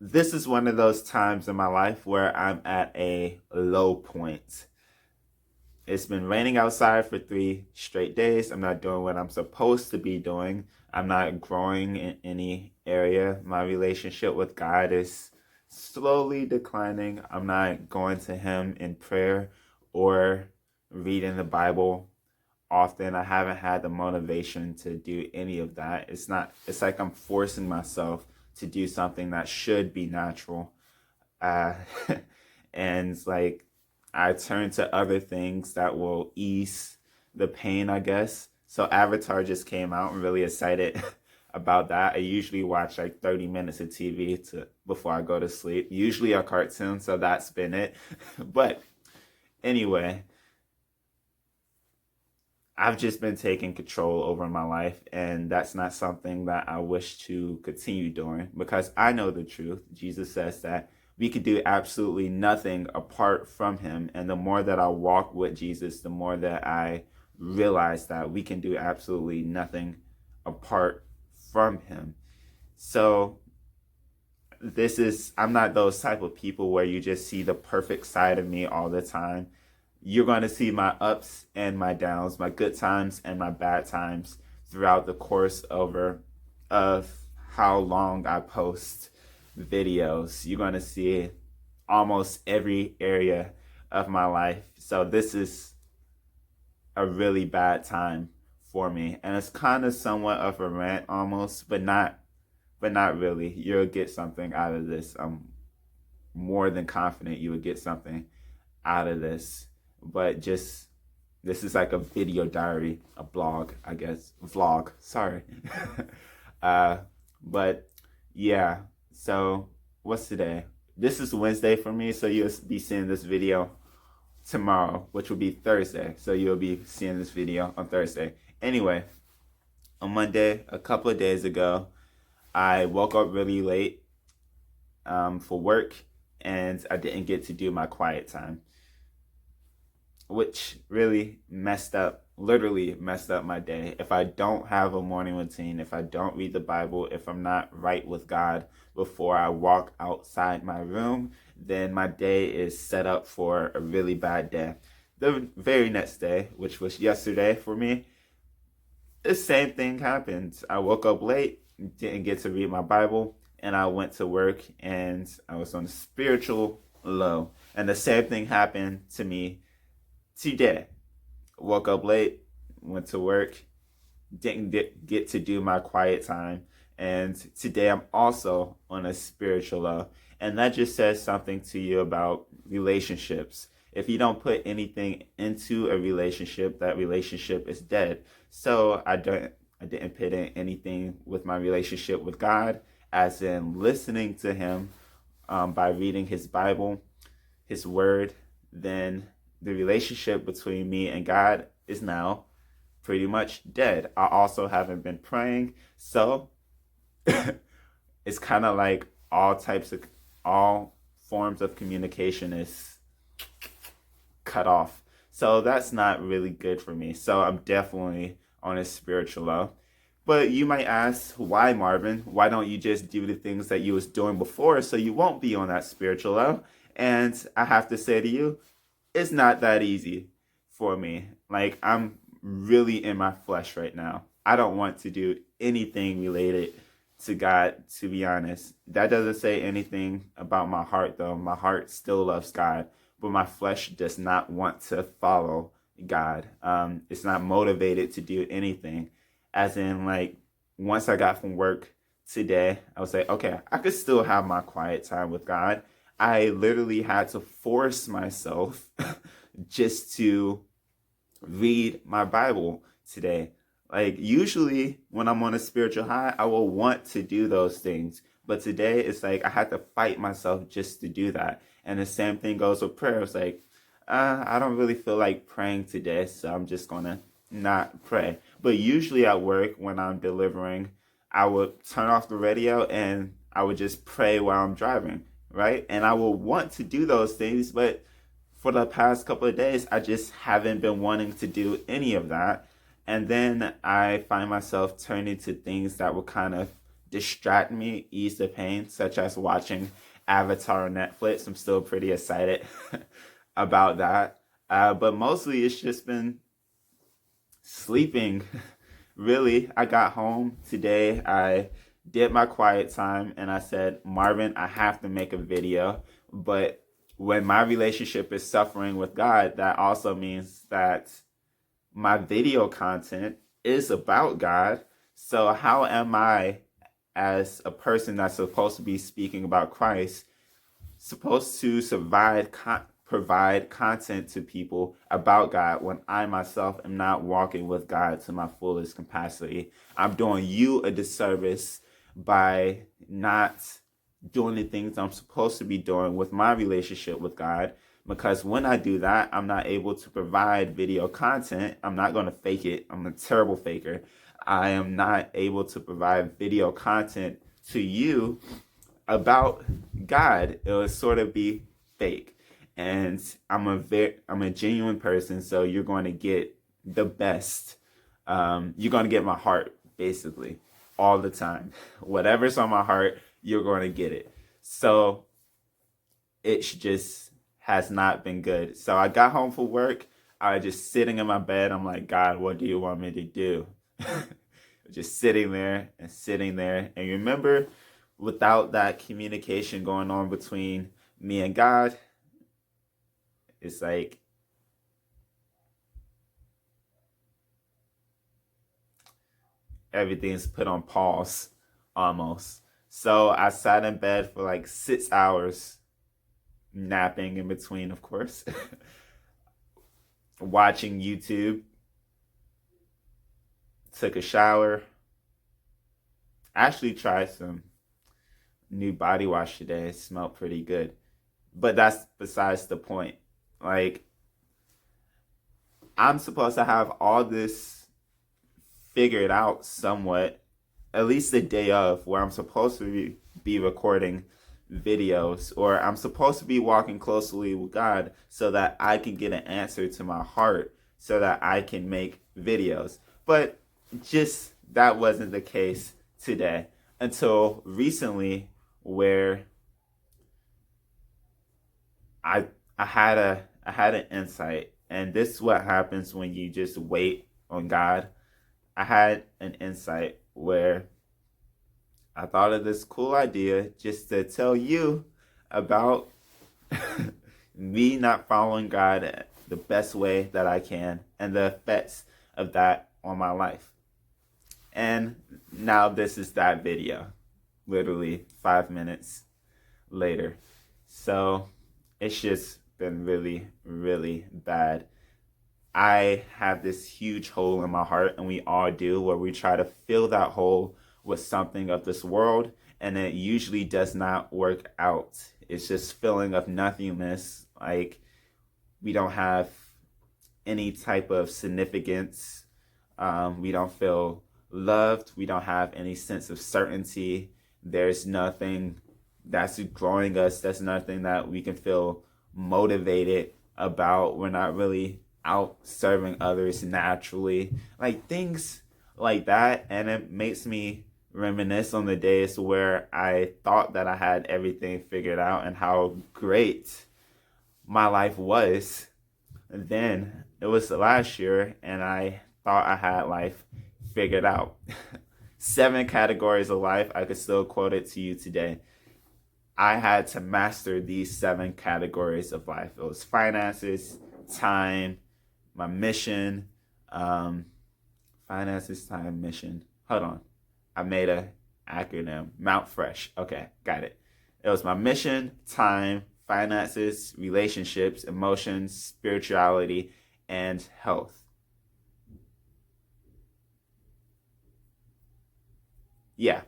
This is one of those times in my life where I'm at a low point. It's been raining outside for 3 straight days. I'm not doing what I'm supposed to be doing. I'm not growing in any area. My relationship with God is slowly declining. I'm not going to Him in prayer or reading the Bible often. I haven't had the motivation to do any of that. It's like I'm forcing myself to do something that should be natural. Uh, and like I turn to other things that will ease the pain, I guess. So Avatar just came out. I'm really excited about that. I usually watch like 30 minutes of TV to before I go to sleep. Usually a cartoon, so that's been it. But anyway, I've just been taking control over my life, and that's not something that I wish to continue doing because I know the truth. Jesus says that we could do absolutely nothing apart from Him, and the more that I walk with Jesus, the more that I realize that we can do absolutely nothing apart from Him. So, I'm not those type of people where you just see the perfect side of me all the time. You're going to see my ups and my downs, my good times and my bad times throughout the course of how long I post videos. You're going to see almost every area of my life. So this is a really bad time for me. And it's kind of somewhat of a rant almost, but not really. You'll get something out of this. I'm more than confident you would get something out of this. But just this is like a video diary, a blog, I guess, vlog. Sorry. uh, but yeah. So what's today? This is Wednesday for me, so you'll be seeing this video tomorrow, which will be Thursday. So you'll be seeing this video on Thursday. Anyway, on Monday, a couple of days ago, I woke up really late for work, and I didn't get to do my quiet time, which really literally messed up my day. If I don't have a morning routine, if I don't read the Bible, if I'm not right with God before I walk outside my room, then my day is set up for a really bad day. The very next day, which was yesterday for me, the same thing happened. I woke up late, didn't get to read my Bible, and I went to work and I was on a spiritual low. And the same thing happened to me today. Woke up late, went to work, didn't get to do my quiet time. And today I'm also on a spiritual low. And that just says something to you about relationships. If you don't put anything into a relationship, that relationship is dead. So I didn't put in anything with my relationship with God, as in listening to Him by reading His Bible, His Word. Then the relationship between me and God is now pretty much dead. I also haven't been praying, so it's kind of like all forms of communication is cut off. So that's not really good for me. So I'm definitely on a spiritual low. But you might ask, why, Marvin? Why don't you just do the things that you was doing before so you won't be on that spiritual low? And I have to say to you, it's not that easy for me. Like, I'm really in my flesh right now. I don't want to do anything related to God, to be honest. That doesn't say anything about my heart, though. My heart still loves God, but my flesh does not want to follow God. It's not motivated to do anything. As in, like, once I got from work today, I was like, okay, I could still have my quiet time with God. I literally had to force myself just to read my Bible today. Like, usually when I'm on a spiritual high, I will want to do those things. But today it's like I had to fight myself just to do that. And the same thing goes with prayer. It's like, I don't really feel like praying today, so I'm just going to not pray. But usually at work, when I'm delivering, I would turn off the radio and I would just pray while I'm driving, right? And I will want to do those things, but for the past couple of days, I just haven't been wanting to do any of that. And then I find myself turning to things that will kind of distract me, ease the pain, such as watching Avatar on Netflix. I'm still pretty excited about that. But mostly it's just been sleeping. Really, I got home today. I did my quiet time and I said, Marvin, I have to make a video. But when my relationship is suffering with God, that also means that my video content is about God. So how am I, as a person that's supposed to be speaking about Christ, supposed to provide content to people about God when I myself am not walking with God to my fullest capacity? I'm doing you a disservice by not doing the things I'm supposed to be doing with my relationship with God. Because when I do that, I'm not able to provide video content. I'm not going to fake it. I'm a terrible faker. I am not able to provide video content to you about God. It will sort of be fake. And I'm a genuine person, so you're going to get the best. You're going to get my heart, basically, all the time. Whatever's on my heart, you're going to get it. So it just has not been good. So I got home from work. I was just sitting in my bed. I'm like, God, what do you want me to do? Just sitting there and sitting there. And remember, without that communication going on between me and God, it's like everything's put on pause almost. So I sat in bed for like 6 hours, napping in between, of course, watching YouTube, took a shower. I actually tried some new body wash today. It smelled pretty good. But that's besides the point. Like, I'm supposed to have all this figured out somewhat, at least the day of, where I'm supposed to be recording videos, or I'm supposed to be walking closely with God so that I can get an answer to my heart so that I can make videos. But just that wasn't the case today until recently, where I had an insight, and this is what happens when you just wait on God. I had an insight where I thought of this cool idea just to tell you about me not following God the best way that I can and the effects of that on my life. And now this is that video, literally 5 minutes later. So it's just been really, really bad. I have this huge hole in my heart, and we all do, where we try to fill that hole with something of this world, and it usually does not work out. It's just feeling of nothingness, like we don't have any type of significance. We don't feel loved. We don't have any sense of certainty. There's nothing that's growing us. There's nothing that we can feel motivated about. We're not really out serving others naturally. Like things like that. And it makes me reminisce on the days where I thought that I had everything figured out and how great my life was. And then it was last year and I thought I had life figured out. 7 categories of life. I could still quote it to you today. I had to master these 7 categories of life. It was finances, time, my mission, finances, time, mission. Hold on. I made a acronym. Mount Fresh. Okay, got it. It was my mission, time, finances, relationships, emotions, spirituality, and health. Yeah,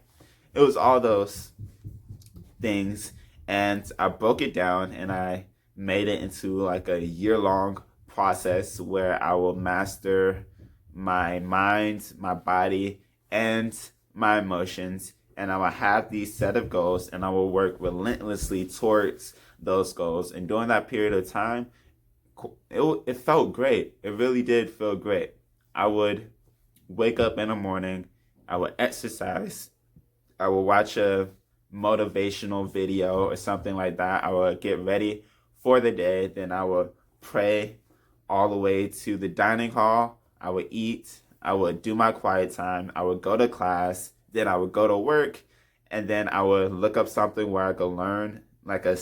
it was all those things, and I broke it down and I made it into like a year-long process where I will master my mind, my body, and my emotions, and I will have these set of goals and I will work relentlessly towards those goals. And during that period of time, it felt great. It really did feel great. I would wake up in the morning, I would exercise, I would watch a motivational video or something like that. I would get ready for the day. Then I would pray all the way to the dining hall. I would eat. I would do my quiet time. I would go to class. Then I would go to work. And then I would look up something where I could learn like a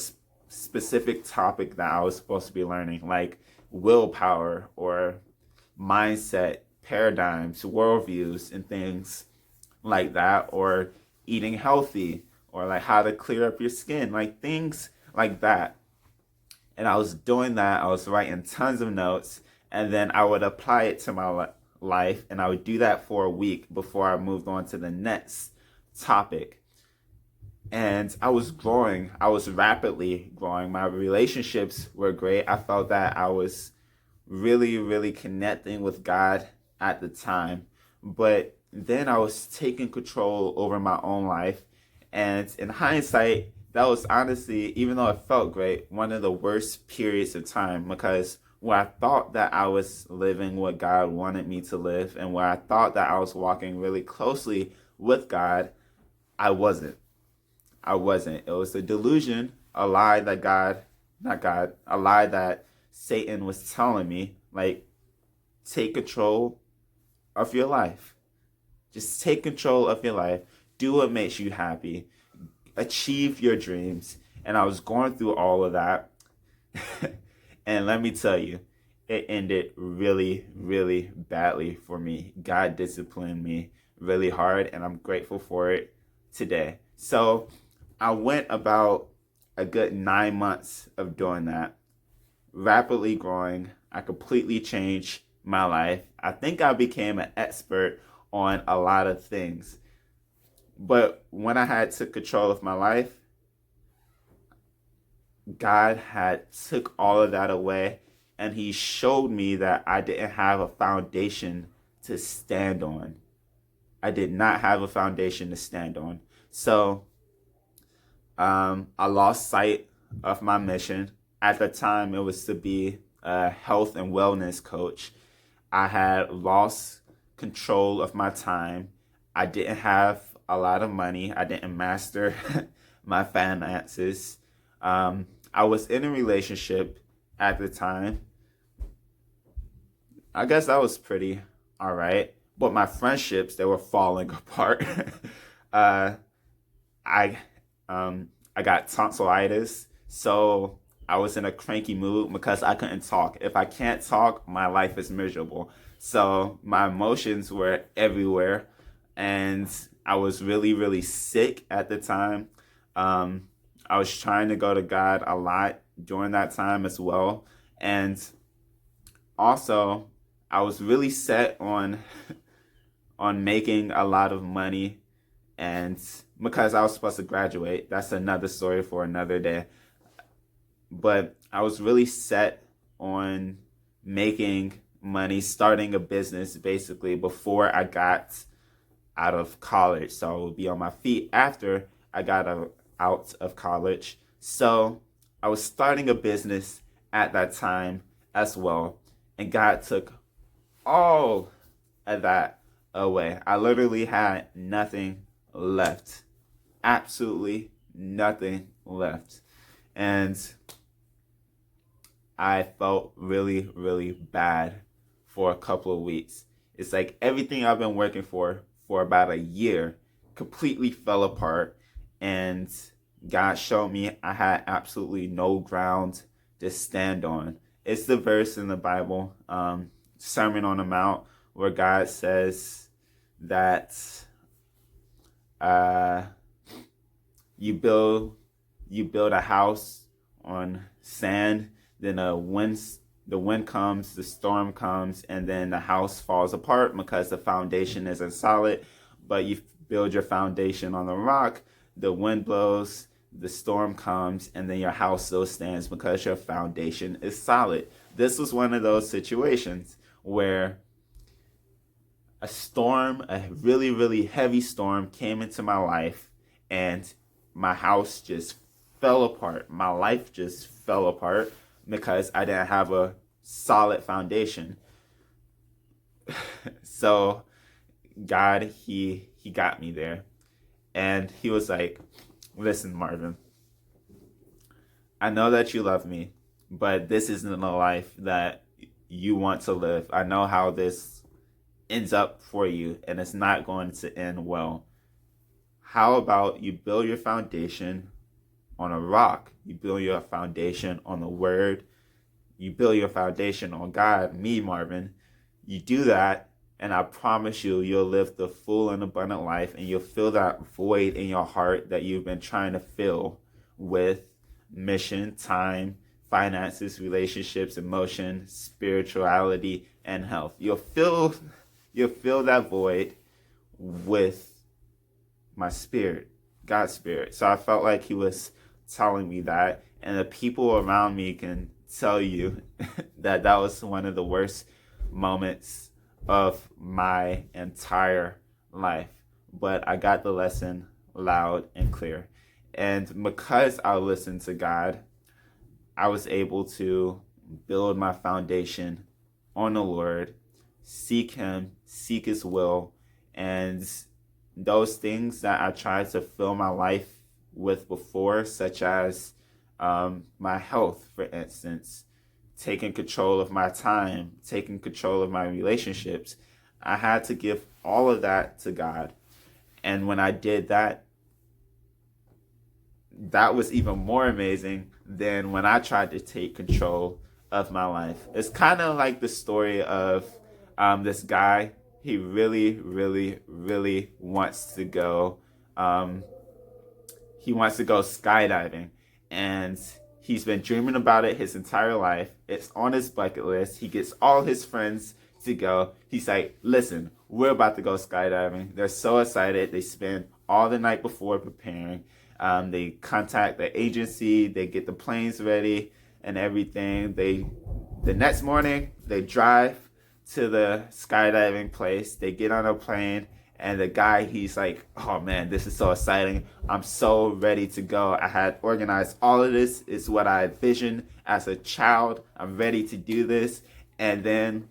specific topic that I was supposed to be learning, like willpower or mindset, paradigms, worldviews, and things like that, or eating healthy, or like how to clear up your skin, like things like that. And I was doing that. I was writing tons of notes, and then I would apply it to my life, and I would do that for a week before I moved on to the next topic. And I was growing. I was rapidly growing. My relationships were great. I felt that I was really, really connecting with God at the time. But then I was taking control over my own life. And in hindsight, that was honestly, even though it felt great, one of the worst periods of time, because where I thought that I was living what God wanted me to live, and where I thought that I was walking really closely with God, I wasn't. I wasn't. It was a delusion, a lie that a lie that Satan was telling me, like, take control of your life. Just take control of your life. Do what makes you happy. Achieve your dreams. And I was going through all of that. And let me tell you, it ended really, really badly for me. God disciplined me really hard, and I'm grateful for it today. So I went about a good 9 months of doing that, rapidly growing. I completely changed my life. I think I became an expert on a lot of things. But when I had took control of my life, God had took all of that away, and he showed me that I didn't have a foundation to stand on. I did not have a foundation to stand on. So I lost sight of my mission. At the time, it was to be a health and wellness coach. I had lost control of my time. I didn't have a lot of money. I didn't master my finances. I was in a relationship at the time. I guess that was pretty all right. But my friendships, they were falling apart. uh, I I got tonsillitis, so I was in a cranky mood because I couldn't talk. If I can't talk, my life is miserable. So my emotions were everywhere, and I was really, really sick at the time. I was trying to go to God a lot during that time as well, and also I was really set on on making a lot of money, and because I was supposed to graduate, that's another story for another day. But I was really set on making money, starting a business basically before I got out of college. So I would be on my feet after I got out of college. So I was starting a business at that time as well. And God took all of that away. I literally had nothing left. Absolutely nothing left. And I felt really, really bad for a couple of weeks. It's like everything I've been working for about a year completely fell apart. And God showed me I had absolutely no ground to stand on. It's the verse in the Bible, Sermon on the Mount, where God says that you build a house on sand, then the wind comes, the storm comes, and then the house falls apart because the foundation isn't solid. But you build your foundation on the rock, the wind blows, the storm comes, and then your house still stands because your foundation is solid. This was one of those situations where a storm, a really, really heavy storm came into my life, and my house just fell apart. My life just fell apart because I didn't have a solid foundation. So God, he got me there. And he was like, listen, Marvin, I know that you love me, but this isn't a life that you want to live. I know how this ends up for you, and it's not going to end well. How about you build your foundation on a rock? You build your foundation on the word. You build your foundation on God, me, Marvin. You do that, and I promise you, you'll live the full and abundant life, and you'll fill that void in your heart that you've been trying to fill with mission, time, finances, relationships, emotion, spirituality, and health. You'll fill that void with my spirit, God's spirit. So I felt like he was telling me that, and the people around me can tell you that that was one of the worst moments of my entire life. But I got the lesson loud and clear. And because I listened to God, I was able to build my foundation on the Lord, seek him, seek his will, and those things that I tried to fill my life with before, such as my health, for instance, taking control of my time, taking control of my relationships, I had to give all of that to God. And when I did that, that was even more amazing than when I tried to take control of my life. It's kind of like the story of this guy. He really, really, really wants to go. He wants to go skydiving, and he's been dreaming about it his entire life. It's on his bucket list. He gets all his friends to go. He's like, listen, we're about to go skydiving. They're so excited. They spend all the night before preparing. They contact the agency. They get the planes ready and everything. The next morning, they drive to the skydiving place. They get on a plane, and the guy, he's like, oh man, this is so exciting. I'm so ready to go. I had organized all of this. It's what I envisioned as a child. I'm ready to do this. And then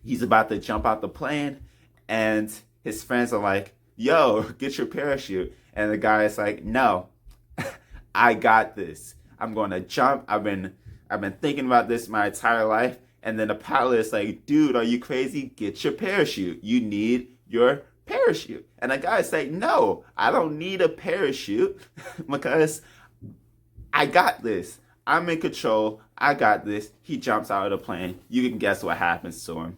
he's about to jump out the plane, and his friends are like, yo, get your parachute. And the guy is like, no, I got this. I'm going to jump. I've been thinking about this my entire life. And then the pilot is like, dude, are you crazy? Get your parachute. You need your parachute. And the guy is like, no, I don't need a parachute because I got this. I'm in control. I got this. He jumps out of the plane. You can guess what happens to him.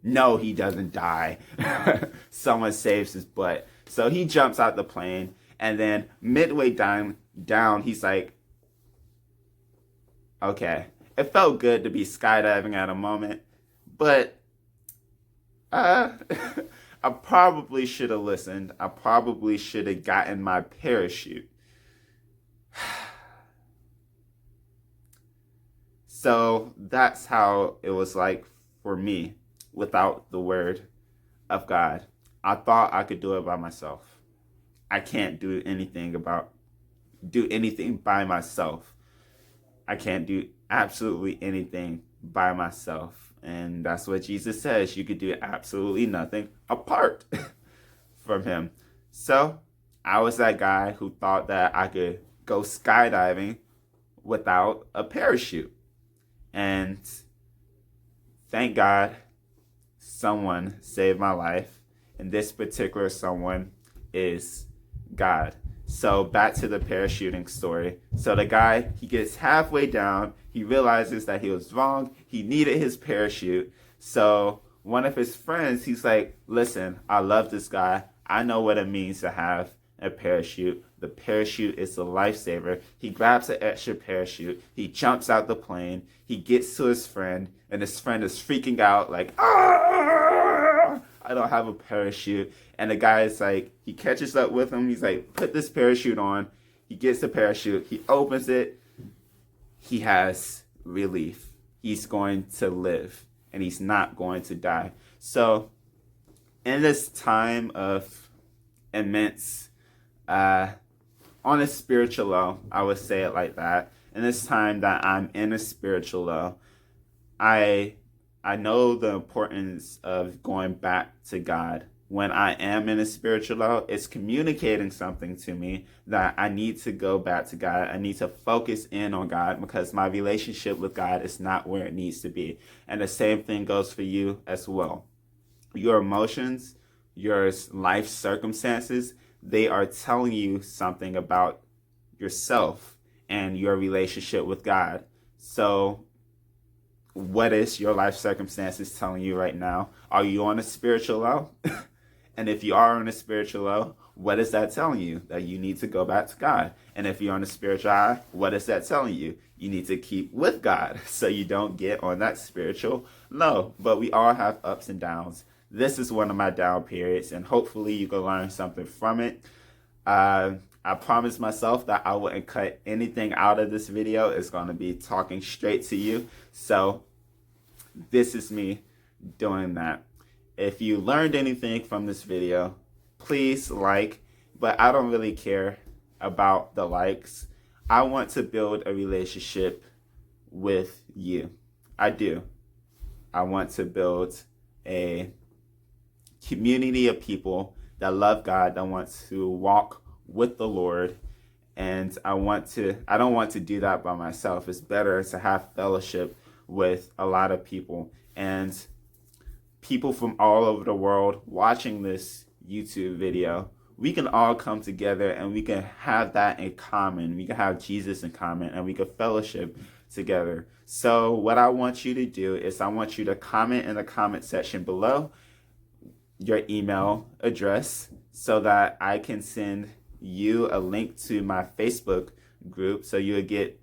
No, he doesn't die. Someone saves his butt. So he jumps out the plane, and then midway down, he's like, okay, it felt good to be skydiving at a moment, but I probably should have listened. I probably should have gotten my parachute. So that's how it was like for me without the word of God. I thought I could do it by myself. I can't do anything by myself. I can't do absolutely anything by myself. And that's what Jesus says. You could do absolutely nothing apart from him. So I was that guy who thought that I could go skydiving without a parachute. And thank God someone saved my life. And this particular someone is God. So back to the parachuting story. So the guy, he gets halfway down. He realizes that he was wrong. He needed his parachute. So one of his friends, he's like, listen, I love this guy. I know what it means to have a parachute. The parachute is a lifesaver. He grabs an extra parachute. He jumps out the plane. He gets to his friend, and his friend is freaking out like, ah! I don't have a parachute. And the guy is like, he catches up with him. He's like, put this parachute on. He gets the parachute. He opens it. He has relief. He's going to live, and he's not going to die. So in this time of immense, on a spiritual low, I would say it like that. In this time that I'm in a spiritual low, I know the importance of going back to God when I am in a spiritual low, it's communicating something to me that I need to go back to God. I need to focus in on God because my relationship with God is not where it needs to be. And the same thing goes for you as well. Your emotions, your life circumstances, they are telling you something about yourself and your relationship with God. So what is your life circumstances telling you right now? Are you on a spiritual low? And if you are on a spiritual low, what is that telling you? That you need to go back to God. And if you're on a spiritual high, what is that telling you? You need to keep with God so you don't get on that spiritual low. But we all have ups and downs. This is one of my down periods, and hopefully you can learn something from it. I promised myself that I wouldn't cut anything out of this video. It's going to be talking straight to you. So this is me doing that. If you learned anything from this video, please like, but I don't really care about the likes. I want to build a relationship with you. I do. I want to build a community of people that love God, that want to walk with the Lord. And I don't want to do that by myself. It's better to have fellowship with a lot of people, and people from all over the world watching this YouTube video. We can all come together and we can have that in common. We can have Jesus in common and we can fellowship together. So what I want you to do is I want you to comment in the comment section below your email address so that I can send you a link to my Facebook group, so you'll get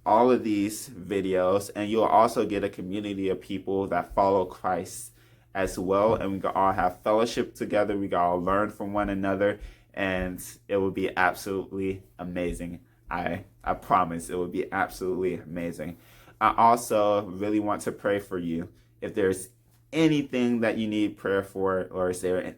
all of these videos, and you'll also get a community of people that follow Christ as well, and we can all have fellowship together. We can all learn from one another, and it will be absolutely amazing. I promise it will be absolutely amazing. I also really want to pray for you. If there's anything that you need prayer for, or is there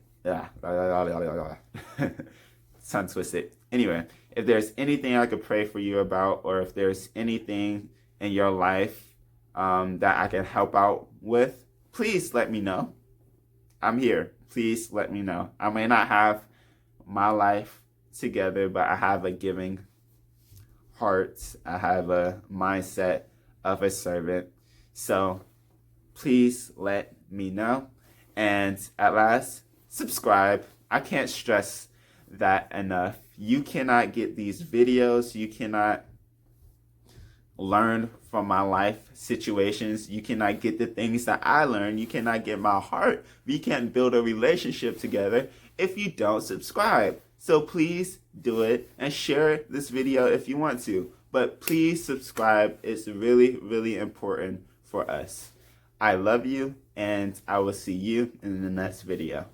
tongue twisted. Anyway, if there's anything I could pray for you about, or if there's anything in your life that I can help out with, please let me know. I'm here. Please let me know. I may not have my life together, but I have a giving heart. I have a mindset of a servant. So please let me know. And at last, subscribe. I can't stress that enough. You cannot get these videos. You cannot learn from my life situations. You cannot get the things that I learned. You cannot get my heart. We can't build a relationship together if you don't subscribe. So please do it and share this video if you want to. But please subscribe. It's really, really important for us. I love you, and I will see you in the next video.